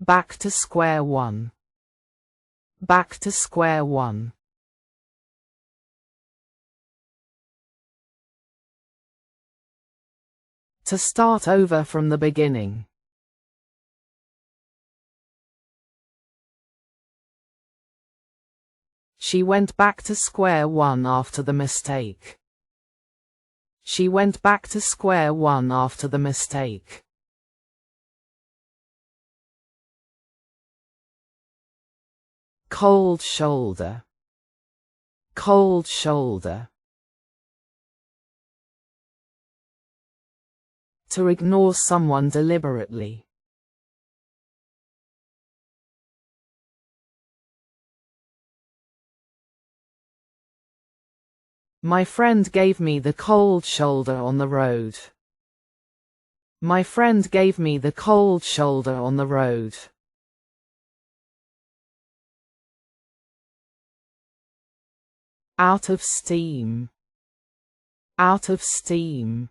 Back to square one. Back to square one. To start over from the beginning. She went back to square one after the mistake. She went back to square one after the mistake. Cold shoulder. Cold shoulder. To ignore someone deliberately. My friend gave me the cold shoulder on the road. My friend gave me the cold shoulder on the road. Out of steam. Out of steam.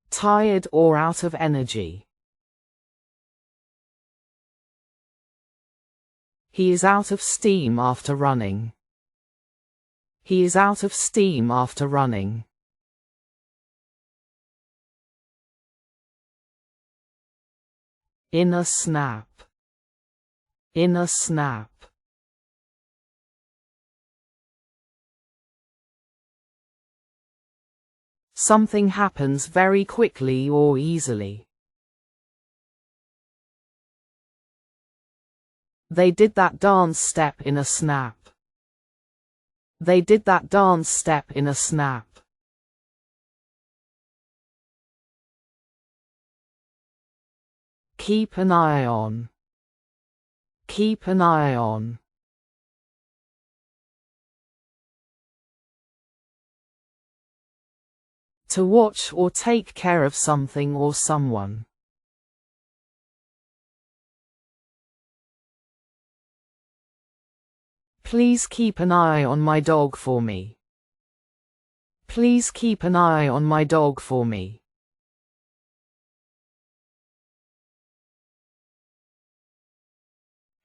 Tired or out of energy. He is out of steam after running. He is out of steam after running. In a snap. In a snap. Something happens very quickly or easily. They did that dance step in a snap. They did that dance step in a snap. Keep an eye on. Keep an eye on. To watch or take care of something or someone. Please keep an eye on my dog for me. Please keep an eye on my dog for me.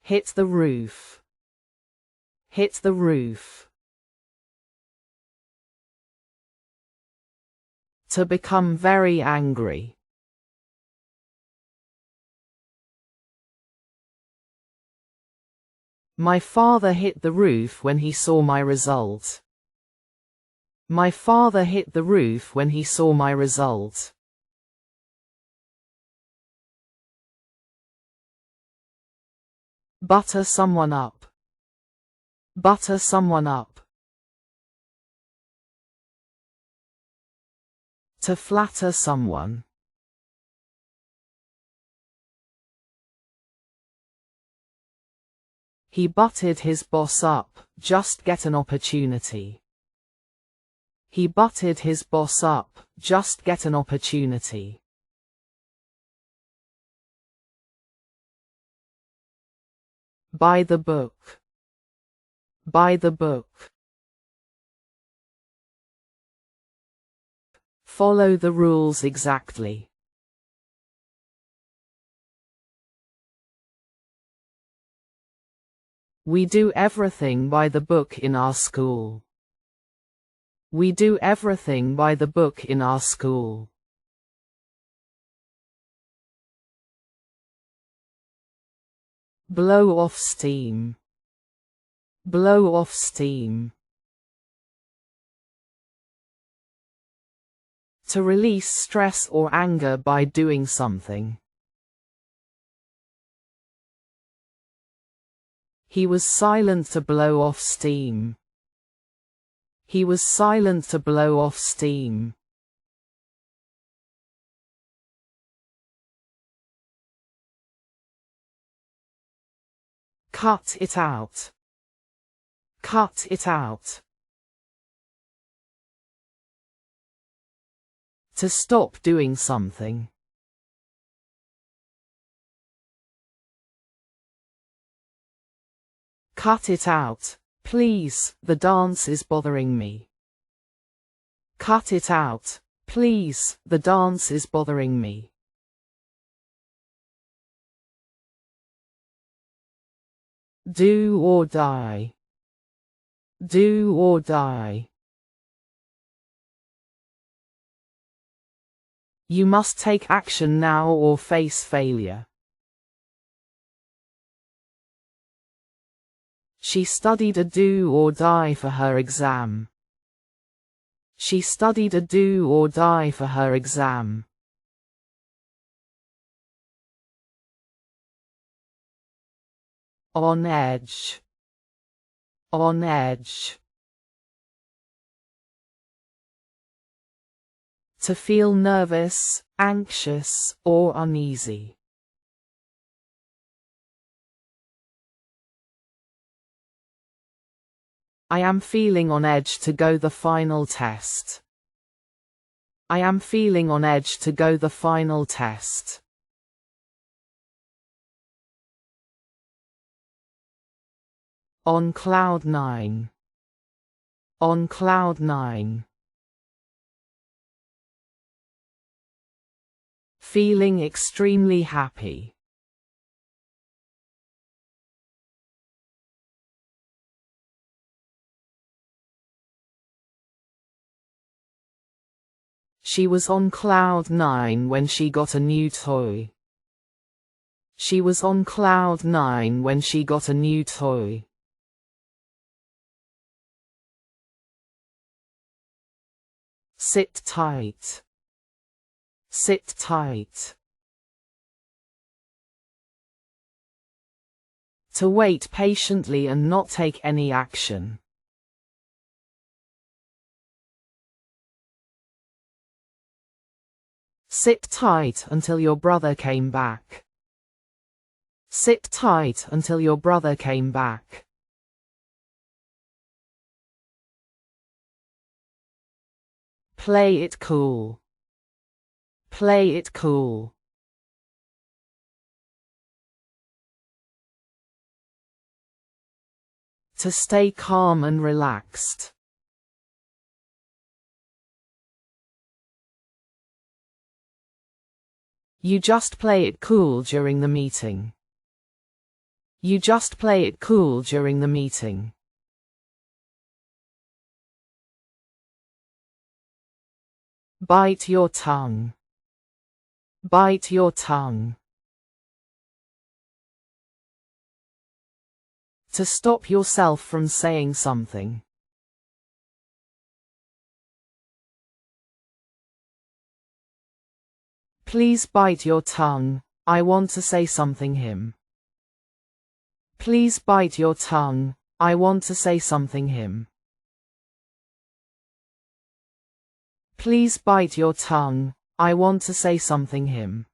Hit the roof. Hit the roof. To become very angry. My father hit the roof when he saw my result. My father hit the roof when he saw my result. Butter someone up. Butter someone up. To flatter someone. He butted his boss up, just get an opportunity. He butted his boss up, just get an opportunity. By the book. By the book. Follow the rules exactly. We do everything by the book in our school. We do everything by the book in our school. Blow off steam. Blow off steam. To release stress or anger by doing something. He was silent to blow off steam. He was silent to blow off steam. Cut it out. Cut it out. To stop doing something. Cut it out, please, the dance is bothering me. Cut it out, please, the dance is bothering me. Do or die. Do or die. You must take action now or face failure. She studied a do or die for her exam. She studied a do or die for her exam. On edge. On edge. To feel nervous, anxious, or uneasy. I am feeling on edge to go the final test. I am feeling on edge to go the final test. On cloud nine. On cloud nine. Feeling extremely happy. She was on cloud nine when she got a new toy. She was on cloud nine when she got a new toy. Sit tight. Sit tight. To wait patiently and not take any action. Sit tight until your brother came back. Sit tight until your brother came back. Play it cool. Play it cool. To stay calm and relaxed. You just play it cool during the meeting. You just play it cool during the meeting. Bite your tongue. Bite your tongue. To stop yourself from saying something. Please bite your tongue, I want to say something him. Please bite your tongue, I want to say something him. Please bite your tongue, I want to say something him.